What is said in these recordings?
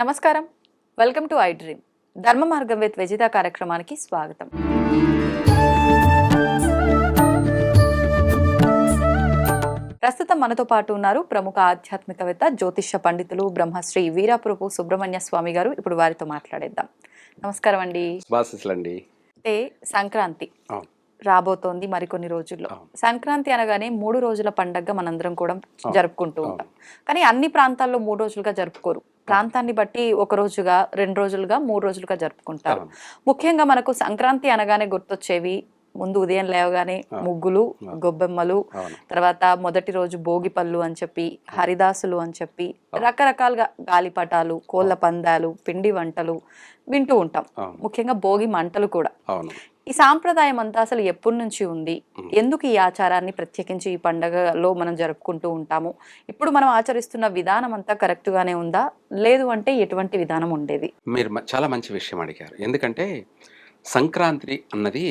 నమస్కారం. Welcome to I dream. ధర్మ మార్గం విత్ విజిత కార్యక్రమానికి స్వాగతం. ప్రస్తుతం మనతో పాటు ఉన్నారు ప్రముఖ ఆధ్యాత్మికవేత్త, జ్యోతిష్య పండితులు బ్రహ్మశ్రీ వీరాపురపు సుబ్రహ్మణ్య స్వామి గారు. ఇప్పుడు వారితో మాట్లాడేద్దాం. నమస్కారం అండి. అంటే సంక్రాంతి రాబోతోంది మరికొన్ని రోజుల్లో. సంక్రాంతి అనగానే 3 రోజుల పండగగా మనందరం కూడా జరుపుకుంటూ ఉంటాం. కానీ అన్ని ప్రాంతాల్లో 3 రోజులుగా జరుపుకోరు. ప్రాంతాన్ని బట్టి 1 రోజుగా, 2 రోజులుగా, 3 రోజులుగా జరుపుకుంటారు. ముఖ్యంగా మనకు సంక్రాంతి అనగానే గుర్తొచ్చేవి ముందు ఉదయం లేవగానే ముగ్గులు, గొబ్బెమ్మలు, తర్వాత మొదటి రోజు భోగి పళ్ళు అని చెప్పి, హరిదాసులు అని చెప్పి, రకరకాలుగా గాలిపటాలు, కోళ్ల పందాలు, పిండి వంటలు వింటూ ఉంటాం. ముఖ్యంగా భోగి మంటలు కూడా. ఈ సాంప్రదాయం అంతా అసలు ఎప్పటి నుంచి ఉంది? ఎందుకు ఈ ఆచారాన్ని ప్రత్యేకించి ఈ పండగలో మనం జరుపుకుంటూ ఉంటాము? ఇప్పుడు మనం ఆచరిస్తున్న విధానం అంతా కరెక్ట్ గానే ఉందా, లేదు అంటే ఎటువంటి విధానం ఉండేది? మీరు చాలా మంచి విషయం అడిగారు. ఎందుకంటే సంక్రాంతి అన్నది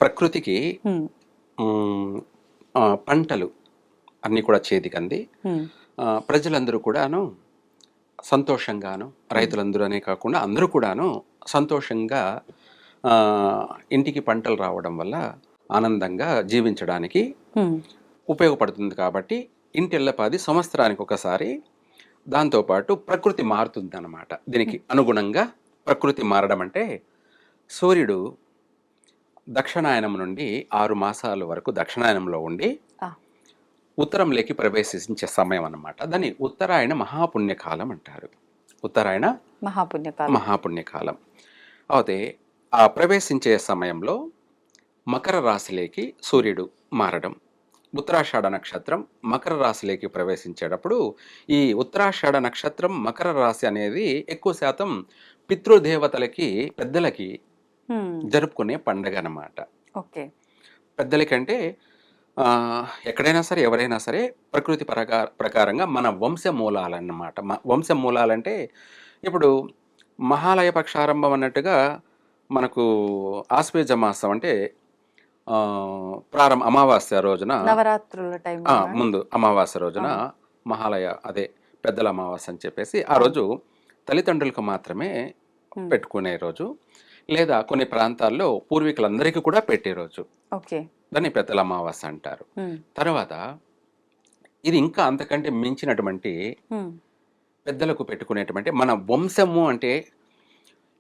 ప్రకృతికి పంటలు అన్నీ కూడా చేతికంది. ప్రజలందరూ కూడాను సంతోషంగాను, రైతులందరూ అనే కాకుండా అందరూ కూడాను సంతోషంగా ఇంటికి పంటలు రావడం వల్ల ఆనందంగా జీవించడానికి ఉపయోగపడుతుంది. కాబట్టి ఇంటిల్లపాది సంవత్సరానికి ఒకసారి దాంతోపాటు ప్రకృతి మారుతుంది అన్నమాట. దీనికి అనుగుణంగా ప్రకృతి మారడం అంటే సూర్యుడు దక్షిణాయనం నుండి 6 మాసాల వరకు దక్షిణాయనంలో ఉండి ఉత్తరంలోకి ప్రవేశించే సమయం అన్నమాట. దాన్ని ఉత్తరాయణ మహాపుణ్యకాలం అంటారు. ఉత్తరాయణ మహాపుణ్యకాలం అయితే ఆ ప్రవేశించే సమయంలో మకర రాశిలోకి సూర్యుడు మారడం, ఉత్తరాషాఢ నక్షత్రం మకర రాశిలోకి ప్రవేశించేటప్పుడు ఈ ఉత్తరాషాఢ నక్షత్రం మకర రాశి అనేది ఎక్కువ శాతం పితృదేవతలకి, పెద్దలకి జరుపుకునే పండగ అన్నమాట. పెద్దలకంటే ఎక్కడైనా సరే, ఎవరైనా సరే ప్రకృతి ప్రకారంగా మన వంశమూలాలన్నమాట. వంశమూలాలంటే ఇప్పుడు మహాలయ పక్షారంభం అన్నట్టుగా మనకు ఆశ్వేజ మాసం అంటే అమావాస్య రోజున, నవరాత్రుల టైం ముందు అమావాస్య రోజున మహాలయ, అదే పెద్దల అమావాస్య అని చెప్పేసి ఆ రోజు తల్లిదండ్రులకు మాత్రమే పెట్టుకునే రోజు, లేదా కొన్ని ప్రాంతాల్లో పూర్వీకులందరికీ కూడా పెట్టే రోజు. దాన్ని పెద్దల అమావాస్య అంటారు. తర్వాత ఇది ఇంకా అంతకంటే మించినటువంటి పెద్దలకు పెట్టుకునేటువంటి మన వంశము అంటే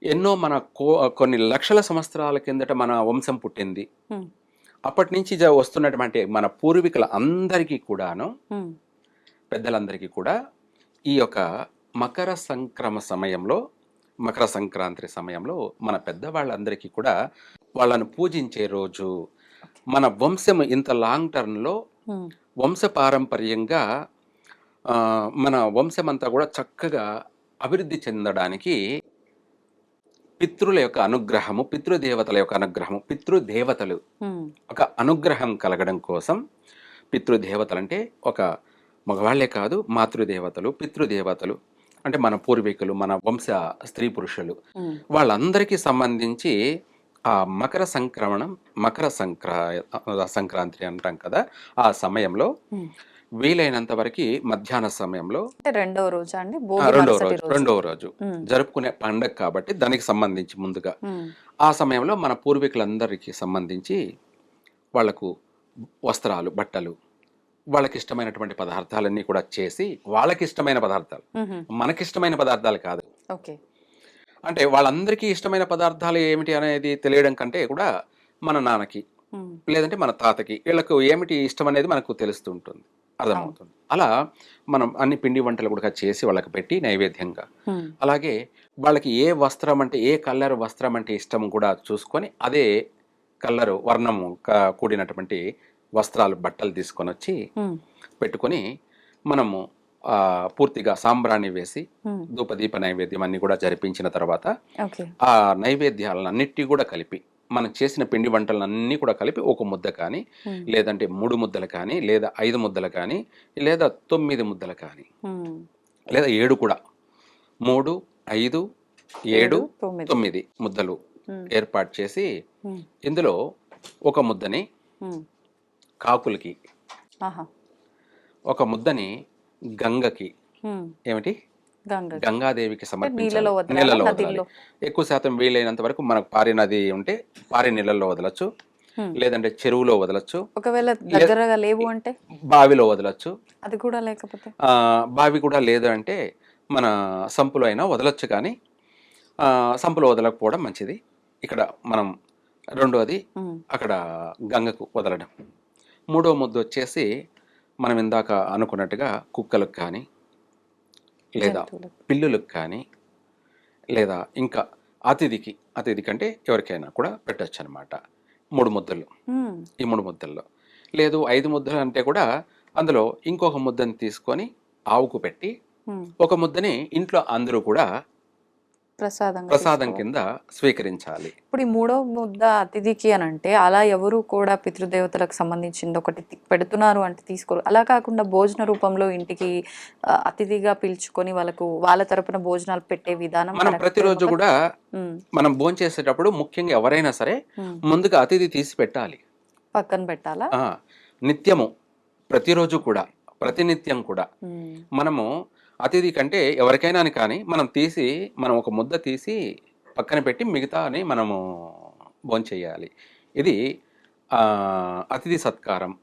ఎన్నో మన కొన్ని లక్షల సంవత్సరాల కిందట మన వంశం పుట్టింది. అప్పటి నుంచి వస్తున్నటువంటి మన పూర్వీకుల అందరికీ కూడాను, పెద్దలందరికీ కూడా ఈ యొక్క మకర సంక్రాంతి సమయంలో మన పెద్దవాళ్ళందరికీ కూడా వాళ్ళను పూజించే రోజు. మన వంశం ఇంత లాంగ్ టర్మ్లో వంశపారంపర్యంగా మన వంశం అంతా కూడా చక్కగా అభివృద్ధి చెందడానికి పితృల యొక్క అనుగ్రహము, పితృదేవతల యొక్క అనుగ్రహము, పితృదేవతలు ఒక అనుగ్రహం కలగడం కోసం, పితృదేవతలు అంటే ఒక మగవాళ్లే కాదు, మాతృదేవతలు, పితృదేవతలు అంటే మన పూర్వీకులు, మన వంశ స్త్రీ పురుషులు, వాళ్ళందరికీ సంబంధించి ఆ మకర సంక్రాంతి అంటాం కదా, ఆ సమయంలో వీలైనంత వరకు మధ్యాహ్న సమయంలో రెండవ రోజు జరుపుకునే పండగ కాబట్టి దానికి సంబంధించి ముందుగా ఆ సమయంలో మన పూర్వీకులందరికీ సంబంధించి వాళ్లకు వస్త్రాలు, బట్టలు, వాళ్ళకి ఇష్టమైనటువంటి పదార్థాలన్నీ కూడా చేసి, వాళ్ళకి ఇష్టమైన పదార్థాలు, మనకిష్టమైన పదార్థాలు కాదు. అంటే వాళ్ళందరికీ ఇష్టమైన పదార్థాలు ఏమిటి అనేది తెలియడం కంటే కూడా మన నాన్నకి, లేదంటే మన తాతకి, వీళ్ళకు ఏమిటి ఇష్టం అనేది మనకు తెలుస్తుంటుంది, అర్థమవుతుంది. అలా మనం అన్ని పిండి వంటలు కూడా చేసి వాళ్ళకి పెట్టి నైవేద్యంగా, అలాగే వాళ్ళకి ఏ వస్త్రం అంటే, ఏ కలర్ వస్త్రం అంటే ఇష్టం కూడా చూసుకొని అదే కలరు వర్ణము కూడినటువంటి వస్త్రాలు, బట్టలు తీసుకొని వచ్చి పెట్టుకొని మనము పూర్తిగా సాంబ్రాణి వేసి ధూపదీప నైవేద్యం అన్ని కూడా జరిపించిన తర్వాత ఆ నైవేద్యాలన్నిటి కూడా కలిపి, మనం చేసిన పిండి వంటలన్నీ కూడా కలిపి ఒక ముద్ద కానీ, లేదంటే 3 ముద్దలు కానీ, లేదా 5 ముద్దలు కానీ, లేదా 9 ముద్దలు కానీ, లేదా 7 కూడా, 3, 5, 7, 9 ముద్దలు ఏర్పాటు చేసి ఇందులో ఒక ముద్దని కాకులకి, ఒక ముద్దని గంగకి, ఏమిటి గంగకి. గంగాదేవికి సమర్పించాలి. నీళ్ళలో వదలాలా? నీళ్ళలో వదలాలి. నదిలో? ఎక్కువ శాతం వీలైనంత వరకు మనకు పారే నది ఉంటే పారే నీళ్ళల్లో వదలొచ్చు, లేదంటే చెరువులో వదలొచ్చు, ఒకవేళ దగ్గరగా లేవు అంటే బావిలో వదలొచ్చు. అది కూడా లేకపోతే బావి కూడా లేదు అంటే మన సంపులో అయినా వదలొచ్చు, కానీ సంపులో వదలకపోవడం మంచిది. ఇక్కడ మనం రెండోది అక్కడ గంగకు వదలడం. మూడో ముద్దు వచ్చేసి మనం ఇందాక అనుకున్నట్టుగా కుక్కలకు కానీ, లేదా పిల్లులకు కానీ, లేదా ఇంకా అతిథికి అంటే ఎవరికైనా కూడా పెట్టచ్చు అనమాట. 3 ముద్దలు. ఈ 3 ముద్దల్లో లేదు 5 ముద్దలు అంటే కూడా అందులో ఇంకొక ముద్దని తీసుకొని ఆవుకు పెట్టి ఒక ముద్దని ఇంట్లో అందరూ కూడా ప్రసాదం కింద స్వీకరించాలి. ఇప్పుడు ఈ 3వ ముద్ద అతిథికి అని అంటే అలా ఎవరు కూడా పితృదేవతలకు సంబంధించింది ఒకటి పెడుతున్నారు అంటే తీసుకోరు. అలా కాకుండా భోజన రూపంలో ఇంటికి అతిథిగా పిలుచుకొని వాళ్ళ తరపున భోజనాలు పెట్టే విధానం మనం ప్రతిరోజు కూడా మనం భోంచేసేటప్పుడు ముఖ్యంగా ఎవరైనా సరే ముందుగా అతిథి తీసి పెట్టాలి, పక్కన పెట్టాలా. నిత్యము ప్రతిరోజు కూడా ప్రతినిత్యం కూడా మనము అతిథి కంటే ఎవరికైనా కానీ మనం ఒక ముద్ద తీసి పక్కన పెట్టి మిగతాని మనము భోంచేయాలి. ఇది అతిథి సత్కారం.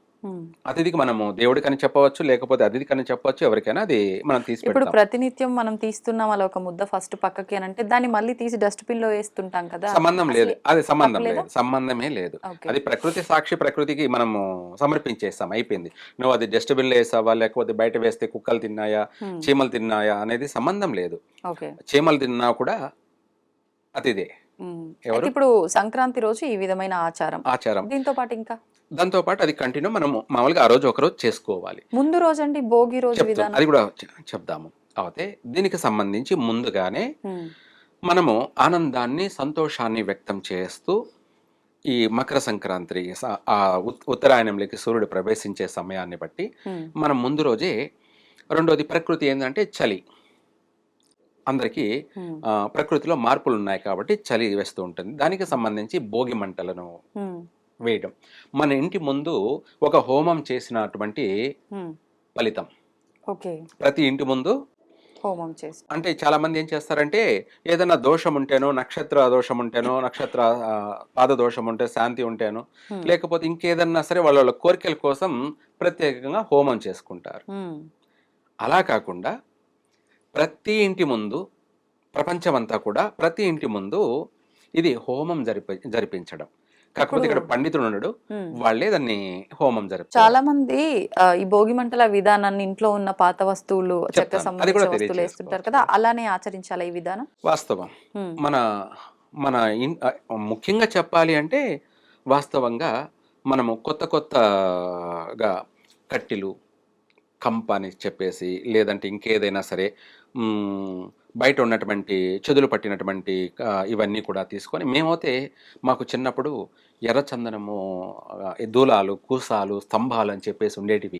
అతిథికి మనము దేవుడికని చెప్పవచ్చు, లేకపోతే అతిథికని చెప్పవచ్చు, ఎవరికైనా అది మనం తీసి ఇప్పుడు ప్రతినిత్యం మనం తీస్తున్నాం అలా ఒక ముద్ద ఫస్ట్ పక్కకి అని అంటే దాన్ని మళ్ళీ తీసి డస్ట్బిన్ లో వేస్తుంటాం కదా. సంబంధం లేదు, అది సంబంధమే లేదు. అది ప్రకృతి సాక్షి, ప్రకృతికి మనము సమర్పించేస్తాం, అయిపోయింది. నువ్వు అది డస్ట్బిన్ లో వేసావా లేకపోతే బయట వేస్తే కుక్కలు తిన్నాయా చీమలు తిన్నాయా అనేది సంబంధం లేదు. చీమలు తిన్నా కూడా అతిథే. ఇప్పుడు సంక్రాంతి రోజు ఈ విధమైన ఆచారం దాంతో పాటు అది కంటిన్యూ మనం మామూలుగా ఆ రోజు ఒకరోజు చేసుకోవాలి. ముందు రోజు అండి భోగి రోజు అది కూడా చెప్దాము. అయితే దీనికి సంబంధించి ముందుగానే మనము ఆనందాన్ని సంతోషాన్ని వ్యక్తం చేస్తూ ఈ మకర సంక్రాంతి ఆ ఉత్తరాయణంలోకి సూర్యుడు ప్రవేశించే సమయాన్ని బట్టి మనం ముందు రోజే రెండోది ప్రకృతి ఏంటంటే చలి, అందరికీ ప్రకృతిలో మార్పులు ఉన్నాయి కాబట్టి చలి వేస్తూ ఉంటుంది. దానికి సంబంధించి భోగి మంటలను వేయడం, మన ఇంటి ముందు ఒక హోమం చేసినటువంటి ఫలితం. ప్రతి ఇంటి ముందు హోమం చేసి అంటే చాలా మంది ఏం చేస్తారంటే ఏదైనా దోషం ఉంటేనో, నక్షత్ర దోషం ఉంటేనో, నక్షత్ర పాద దోషం ఉంటే, శాంతి ఉంటేనో, లేకపోతే ఇంకేదన్నా సరే వాళ్ళ కోరికల కోసం ప్రత్యేకంగా హోమం చేసుకుంటారు. అలా కాకుండా ప్రతి ఇంటి ముందు, ప్రపంచమంతా కూడా ప్రతి ఇంటి ముందు ఇది హోమం జరిపించడం. కాకపోతే ఇక్కడ పండితుడు ఉన్నాడు, వాళ్ళే దాన్ని హోమం జరుపుతారు. చాలా మంది ఈ భోగి మంటల విధానాన్ని ఇంట్లో ఉన్న పాత వస్తువులు, చెక్క సంబంధించిన వస్తువులు వేస్తుంటారు కదా, అలానే ఆచరించాలి ఈ విధానం. వాస్తవం. మన ముఖ్యంగా చెప్పాలి అంటే వాస్తవంగా మనము కొత్తగా కట్టెలు, కంప అని చెప్పేసి, లేదంటే ఇంకేదైనా సరే బయట ఉన్నటువంటి చెదులు పట్టినటువంటి ఇవన్నీ కూడా తీసుకొని, మేమైతే మాకు చిన్నప్పుడు ఎర్రచందనము, దూలాలు, కూసాలు, స్తంభాలు అని చెప్పేసి ఉండేటివి,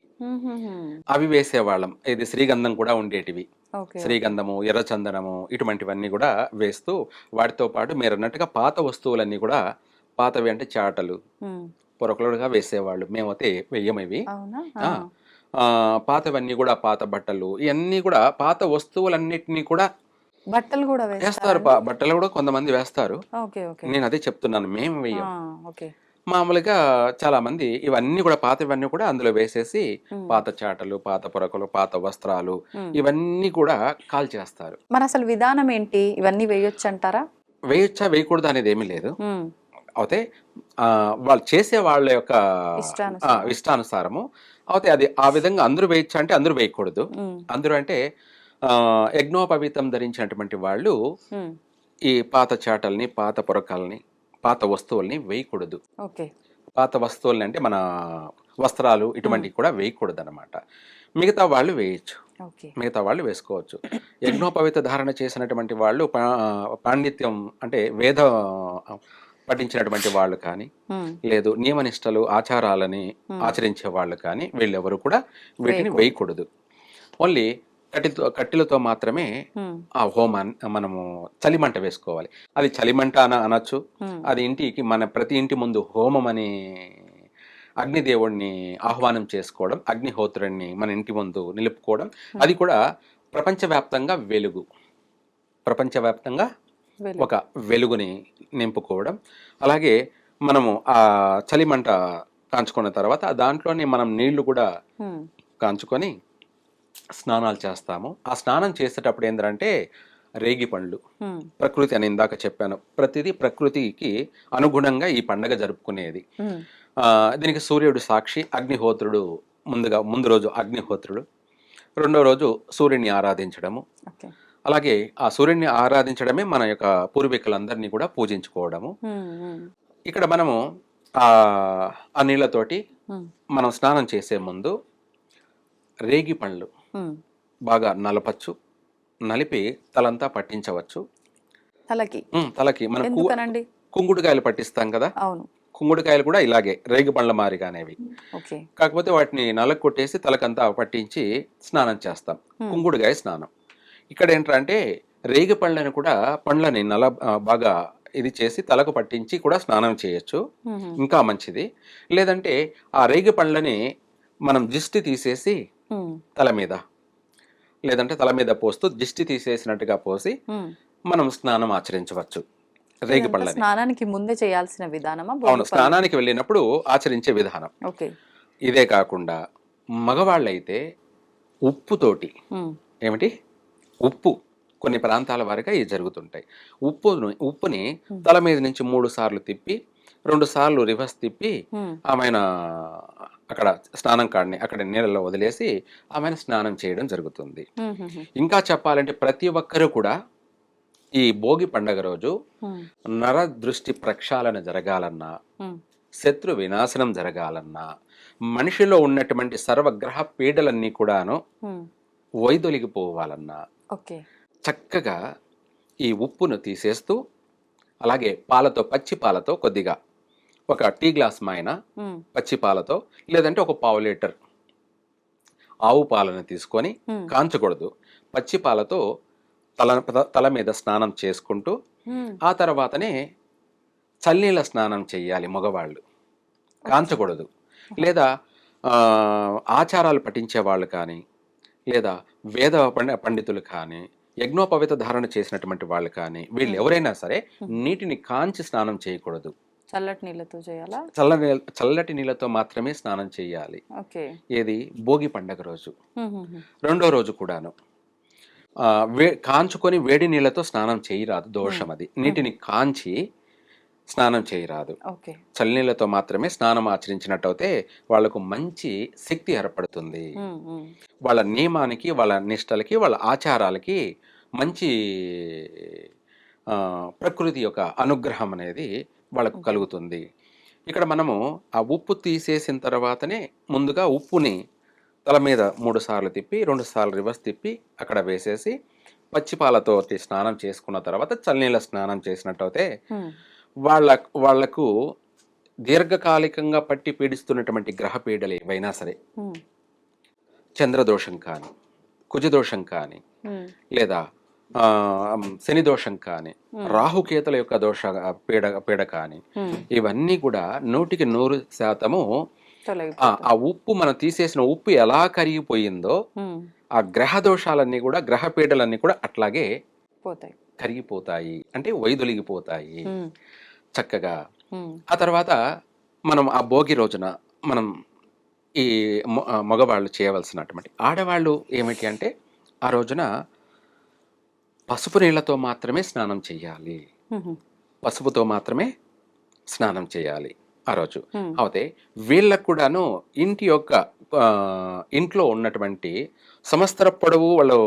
అవి వేసేవాళ్ళం. ఇది శ్రీగంధం కూడా ఉండేటివి, శ్రీగంధము, ఎర్రచందనము, ఇటువంటివన్నీ కూడా వేస్తూ వాటితో పాటు మీరు అన్నట్టుగా పాత వస్తువులన్నీ కూడా, పాతవి అంటే చాటలు, పొరకలుగా వేసేవాళ్ళు. మేమైతే వెయ్యమవి. పాతవన్నీ కూడా, పాత బట్టలు, ఇవన్నీ కూడా పాత వస్తువులన్నిటినీ కూడా బట్టలు కూడా వేస్తారు. బట్టలు కూడా కొంతమంది వేస్తారు. నేను అదే చెప్తున్నాను, మేము వెయ్యం. మామూలుగా చాలా మంది ఇవన్నీ కూడా పాతవన్నీ కూడా అందులో వేసేసి పాత చాటలు, పాత పొరకలు, పాత వస్త్రాలు ఇవన్నీ కూడా కాల్ చేస్తారు. మన అసలు విధానం ఏంటి? ఇవన్నీ వేయొచ్చు అంటారా? వేయొచ్చా వేయకూడదు అనేది ఏమీ లేదు. అయితే వాళ్ళు చేసే వాళ్ళ యొక్క ఇష్టానుసారము. అయితే అది ఆ విధంగా అందరూ వేయచ్చా అంటే అందరూ వేయకూడదు. అందరూ అంటే యజ్ఞోపవీతం ధరించినటువంటి వాళ్ళు ఈ పాత చాటల్ని, పాత పొరకాలని, పాత వస్తువుల్ని వేయకూడదు. పాత వస్తువుల్ని అంటే మన వస్త్రాలు ఇటువంటివి కూడా వేయకూడదు అనమాట. మిగతా వాళ్ళు వేయచ్చు, మిగతా వాళ్ళు వేసుకోవచ్చు. యజ్ఞోపవీత ధారణ చేసినటువంటి వాళ్ళు, పాండిత్యం అంటే వేద పఠించినటువంటి వాళ్ళు కానీ, లేదు నియమనిష్టలు, ఆచారాలని ఆచరించే వాళ్ళు కానీ, వీళ్ళెవరు కూడా వీటిని వేయకూడదు. ఓన్లీ కట్టెలతో మాత్రమే ఆ హోమాన్ని మనము చలిమంట వేసుకోవాలి. అది చలిమంట అనొచ్చు. అది ఇంటికి మన ప్రతి ఇంటి ముందు హోమం అని అగ్నిదేవుడిని ఆహ్వానం చేసుకోవడం, అగ్నిహోత్రుడిని మన ఇంటి ముందు నిలుపుకోవడం, అది కూడా ప్రపంచవ్యాప్తంగా వెలుగు, ప్రపంచవ్యాప్తంగా వెలుగు. ఒక వెలుగుని నింపుకోవడం. అలాగే మనము ఆ చలిమంట కాంచుకున్న తర్వాత దాంట్లోనే మనం నీళ్లు కూడా హ్మ్. కాంచుకొని స్నానాలు చేస్తాము. ఆ స్నానం చేసేటప్పుడు ఏంటంటే రేగి పండ్లు, హ్మ్. ప్రకృతి అని ఇందాక చెప్పాను, ప్రతిదీ ప్రకృతికి అనుగుణంగా ఈ పండగ జరుపుకునేది. హ్మ్. దీనికి సూర్యుడు సాక్షి, అగ్నిహోత్రుడు ముందు రోజు అగ్నిహోత్రుడు, రెండో రోజు సూర్యుని ఆరాధించడము. ఓకే. అలాగే ఆ సూర్యుని ఆరాధించడమే మన యొక్క పూర్వీకులందరినీ కూడా పూజించుకోవడము. హ్మ్. హ్మ్. ఇక్కడ మనము ఆ ఆ నీళ్ళతోటి హ్మ్. మనం స్నానం చేసే ముందు రేగి పండ్లు హ్మ్. బాగా నలపచ్చు, నలిపి తలంతా పట్టించవచ్చు. తలకి తలకి మనం ఎందుకనండి? కుంగుడుకాయలు పట్టిస్తాం కదా, అవును. కుంగుడుకాయలు కూడా ఇలాగే రేగి పండ్ల మారిగానేవి. ఓకే. కాకపోతే వాటిని నలకు కొట్టేసి తలకంతా పట్టించి స్నానం చేస్తాం, హ్మ్. కుంగుడుకాయ స్నానం. ఇక్కడ ఏంటంటే రేగి పళ్ళని కూడా పండ్లని బాగా ఇది చేసి తలకు పట్టించి కూడా స్నానం చేయొచ్చు, హుహు. ఇంకా మంచిది. లేదంటే ఆ రేగి పళ్ళని మనం దిష్టి తీసేసి హ్మ్. తల మీద, లేదంటే తల మీద పోస్తూ దిష్టి తీసేసినట్టుగా పోసి హ్మ్. మనం స్నానం ఆచరించవచ్చు రేగి ఇదంతా పళ్ళని. స్నానానికి ముందే చేయాల్సిన విధానమా? అవును, భోగి పళ్ళు. స్నానానికి వెళ్ళినప్పుడు ఆచరించే విధానం. ఓకే. ఇదే కాకుండా మగవాళ్ళైతే ఉప్పుతోటి, హ్మ్. ఏమిటి, ఉప్పు, కొన్ని ప్రాంతాల వారిగా ఇవి జరుగుతుంటాయి. ఉప్పుని హ్మ్. తల మీద నుంచి 3 సార్లు తిప్పి 2 సార్లు రివర్స్ తిప్పి హ్మ్. ఆమెన అక్కడ స్నానం కాడిని అక్కడ నీళ్ళలో వదిలేసి ఆమెను స్నానం చేయడం జరుగుతుంది. హుహుహు. ఇంకా చెప్పాలంటే ప్రతి ఒక్కరూ కూడా ఈ భోగి పండగ రోజు హ్మ్. నరదృష్టి ప్రక్షాళన జరగాలన్నా, హ్మ్. శత్రు వినాశనం జరగాలన్నా, మనిషిలో ఉన్నటువంటి సర్వగ్రహ పీడలన్నీ కూడాను హ్మ్. వైదొలిగిపోవాలన్నా ఓకే. చక్కగా ఈ ఉప్పును తీసేస్తూ, అలాగే పాలతో, పచ్చి పాలతో కొద్దిగా ఒక టీ గ్లాస్ మాయన హ్మ్. పచ్చి పాలతో, లేదంటే ఒక పావు లీటర్ ఆవు పాలను తీసుకొని, హ్మ్. కాంచకూడదు, పచ్చి పాలతో తల తల మీద స్నానం చేసుకుంటూ హ్మ్. ఆ తర్వాతనే చన్నీళ్ళ స్నానం చెయ్యాలి మగవాళ్ళు, ఓకే. కాంచకూడదు. ఆహా! లేదా ఆచారాలు పఠించే వాళ్ళు కానీ, లేదా వేద పండితులు కానీ, యజ్ఞోపవిత ధారణ చేసినటువంటి వాళ్ళు కానీ, వీళ్ళు హ్మ్. ఎవరైనా సరే హ్మ్. నీటిని కాంచి స్నానం చేయకూడదు. చల్లటి నీళ్ళతో చేయాలా? చల్లటి నీళ్ళతో మాత్రమే స్నానం చేయాలి. ఓకే. ఏది, భోగి పండగ రోజు. హుహుహు. రెండో రోజు కూడాను కాంచుకొని వేడి నీళ్ళతో స్నానం చేయరాదు, హ్మ్. దోషం అది. హుహు. నీటిని కాంచి స్నానం చేయరాదు. ఓకే. చల్లనీళ్ళతో మాత్రమే స్నానం ఆచరించినట్టయితే వాళ్ళకు మంచి శక్తి ఏర్పడుతుంది. హ్మ్. హ్మ్. వాళ్ళ నియమానికి, వాళ్ళ నిష్టలకి, వాళ్ళ ఆచారాలకి మంచి ప్రకృతి యొక్క అనుగ్రహం అనేది వాళ్ళకు ఉంటుంది. కలుగుతుంది. ఇక్కడ మనము ఆ ఉప్పు తీసేసిన తర్వాతనే ముందుగా ఉప్పుని తల మీద 3 సార్లు తిప్పి, 2 సార్లు రివర్స్ తిప్పి అక్కడ వేసేసి, పచ్చి పాలతోటి స్నానం చేసుకున్న తర్వాత చన్నీళ్ళ స్నానం చేసినట్టయితే హ్మ్. వాళ్లకు దీర్ఘకాలికంగా పట్టి పీడిస్తున్నటువంటి గ్రహ పీడలు ఏవైనా సరే, హ్మ్. చంద్రదోషం కానీ, కుజదోషం కానీ, హ్మ్. లేదా శని దోషం కానీ, హ్మ్. రాహుకేతుల యొక్క పీడ కానీ, హ్మ్. ఇవన్నీ కూడా 100% తొలగిపోతాయి. ఆ ఉప్పు, మనం తీసేసిన ఉప్పు ఎలా కరిగిపోయిందో హ్మ్. ఆ గ్రహ దోషాలన్నీ కూడా, గ్రహ పీడలన్నీ కూడా అట్లాగే పోతాయి. కరిగిపోతాయి, అంటే వైదొలిగిపోతాయి హ్మ్. చక్కగా. హ్మ్. ఆ తర్వాత మనం ఆ భోగి రోజున మనం ఈ మగవాళ్ళు చేయవలసినటువంటి, ఆడవాళ్ళు ఏమిటి అంటే ఆ రోజున పసుపు నీళ్ళతో మాత్రమే స్నానం చేయాలి, హుహు. పసుపుతో మాత్రమే స్నానం చేయాలి ఆ రోజు. హ్మ్. అయితే వీళ్ళకు కూడాను ఇంటి యొక్క ఇంట్లో ఉన్నటువంటి సంవత్సర పొడవు వాళ్ళు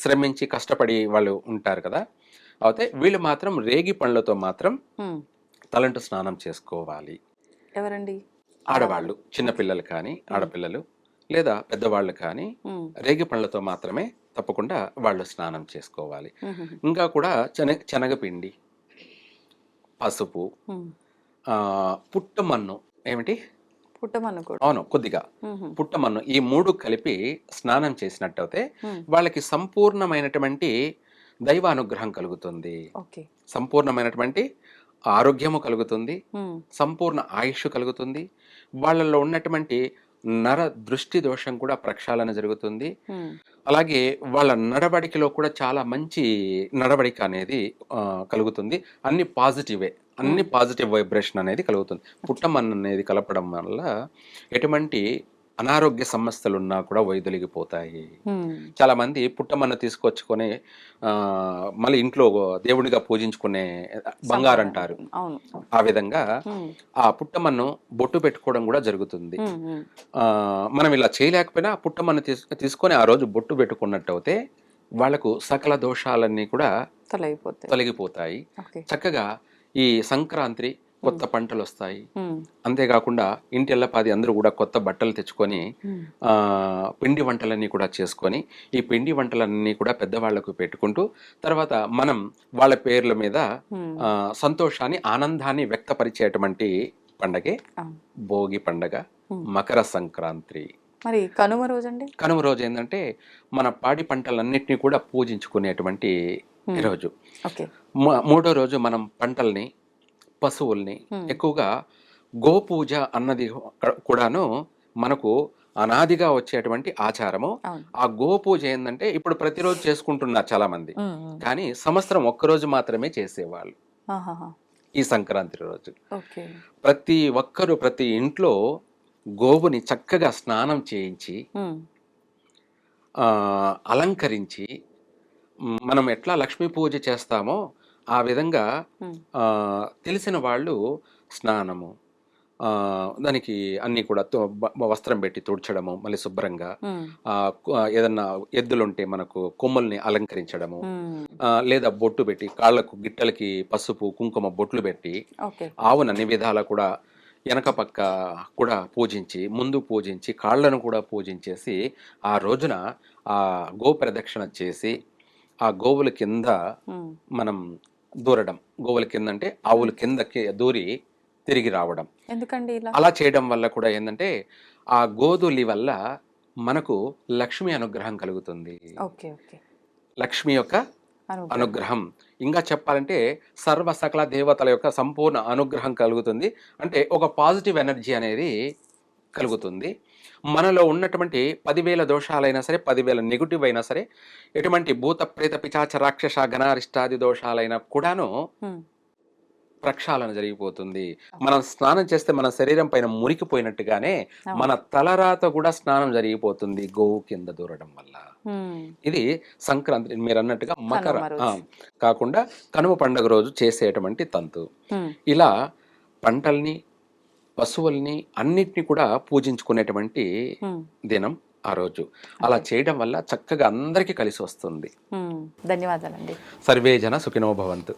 శ్రమించి కష్టపడి వాళ్ళు ఉంటారు కదా, అయితే వీళ్ళు మాత్రం రేగి పండ్లతో మాత్రం హ్మ్. తలంటు స్నానం చేసుకోవాలి. ఎవరండి? ఆడవాళ్ళు. ఆడవాళ్ళు, చిన్న ఓకే. పిల్లలు కానీ, హ్మ్. ఆడపిల్లలు లేదా పెద్దవాళ్ళు కానీ హ్మ్. రేగి పండ్లతో మాత్రమే తప్పకుండా వాళ్ళు స్నానం చేసుకోవాలి. హుహుహు. ఇంకా కూడా శనగపిండి, పసుపు, హ్మ్. పుట్టమన్ను, ఏమిటి, పుట్టమన్ను కూడా. అవును, కొద్దిగా హుహు. పుట్టమన్ను, ఈ 3 కలిపి స్నానం చేసినట్టయితే హ్మ్. వాళ్ళకి సంపూర్ణమైనటువంటి దైవానుగ్రహం కలుగుతుంది. ఓకే. సంపూర్ణమైనటువంటి ఆరోగ్యము కలుగుతుంది. హ్మ్. సంపూర్ణ ఆయుష్ కలుగుతుంది. వాళ్ళలో ఉన్నటువంటి నర దృష్టి దోషం కూడా ప్రక్షాళన జరుగుతుంది. అలాగే వాళ్ళ నడవడికలో కూడా చాలా మంచి నడవడిక అనేది కలుగుతుంది. అన్ని పాజిటివే, అన్ని పాజిటివ్ వైబ్రేషన్ అనేది కలుగుతుంది. పుట్టమన్ను అనేది కలపడం వల్ల ఎటువంటి అనారోగ్య సమస్యలు ఉన్నా కూడా వైదొలిగిపోతాయి. చాలా మంది పుట్టమన్ను తీసుకొచ్చుకొని మళ్ళీ ఇంట్లో దేవుడిగా పూజించుకునే బంగారు అంటారు. ఆ విధంగా ఆ పుట్టమన్ను బొట్టు పెట్టుకోవడం కూడా జరుగుతుంది. మనం ఇలా చేయలేకపోయినా పుట్టమన్ను తీసుకొని ఆ రోజు బొట్టు పెట్టుకున్నట్టు అయితే వాళ్లకు సకల దోషాలన్నీ కూడా తొలగిపోతాయి. చక్కగా ఈ సంక్రాంతి కొత్త పంటలు వస్తాయి. అంతేకాకుండా ఇంటిల్లపాది అందరూ కూడా కొత్త బట్టలు తెచ్చుకొని పిండి వంటలన్నీ కూడా చేసుకొని ఈ పిండి వంటలన్నీ కూడా పెద్దవాళ్లకు పెట్టుకుంటూ తర్వాత మనం వాళ్ళ పేర్ల మీద సంతోషాన్ని, ఆనందాన్ని వ్యక్తపరిచేటువంటి పండగే భోగి పండగ, మకర సంక్రాంతి. మరి కనుమ రోజు అండి? కనుమ రోజు ఏంటంటే మన పాడి పంటలన్నిటినీ కూడా పూజించుకునేటువంటి రోజు. మూడో రోజు మనం పంటల్ని, పశువుల్ని ఎక్కువగా గోపూజ అన్నది కూడాను మనకు అనాదిగా వచ్చేటువంటి ఆచారము. ఆ గోపూజ ఏంటంటే ఇప్పుడు ప్రతిరోజు చేసుకుంటున్నారు చాలా మంది, కానీ సంవత్సరం ఒక్కరోజు మాత్రమే చేసేవాళ్ళు. ఈ సంక్రాంతి రోజు ప్రతి ఒక్కరు ప్రతి ఇంట్లో గోవుని చక్కగా స్నానం చేయించి అలంకరించి మనం ఎట్లా లక్ష్మీ పూజ చేస్తామో ఆ విధంగా తెలిసిన వాళ్ళు స్నానము, దానికి అన్ని కూడా వస్త్రం పెట్టి తుడ్చడము, మళ్ళీ శుభ్రంగా ఏదన్నా ఎద్దులుంటే మనకు కొమ్ముల్ని అలంకరించడము, లేదా బొట్టు పెట్టి కాళ్లకు గిట్టలకి పసుపు కుంకుమ బొట్లు పెట్టి ఆవును అన్ని విధాలా కూడా వెనక పక్క కూడా పూజించి, ముందు పూజించి, కాళ్లను కూడా పూజించేసి ఆ రోజున ఆ గో ప్రదక్షిణ చేసి ఆ గోవుల కింద మనం దూరడం. గోవుల కింద అంటే ఆవుల కిందకి దూరి తిరిగి రావడం. ఎందుకండి అలా చేయడం వల్ల కూడా ఏంటంటే ఆ గోధులి వల్ల మనకు లక్ష్మి అనుగ్రహం కలుగుతుంది. లక్ష్మి యొక్క అనుగ్రహం, ఇంకా చెప్పాలంటే సర్వ సకల దేవతల యొక్క సంపూర్ణ అనుగ్రహం కలుగుతుంది. అంటే ఒక పాజిటివ్ ఎనర్జీ అనేది కలుగుతుంది. మనలో ఉన్నటువంటి 10,000 దోషాలైనా సరే, 10,000 నెగిటివ్ అయినా సరే, ఎటువంటి భూత ప్రేత పిశాచ రాక్షస గణారిష్టాది దోషాలైనా కూడాను ప్రక్షాళన జరిగిపోతుంది. మనం స్నానం చేస్తే మన శరీరం పైన మురికిపోయినట్టుగానే మన తలరాత కూడా స్నానం జరిగిపోతుంది గోవు కింద దూరడం వల్ల. ఇది సంక్రాంతి మీరు అన్నట్టుగా మకర కాకుండా కనుమ పండుగ రోజు చేసేటువంటి తంతు. ఇలా పంటల్ని, పశువుల్ని అన్నిటిని కూడా పూజించుకునేటువంటి దినం ఆ రోజు. అలా చేయడం వల్ల చక్కగా అందరికీ కలిసి వస్తుంది. ధన్యవాదాలండి. సర్వే జన సుఖినో భవంతు.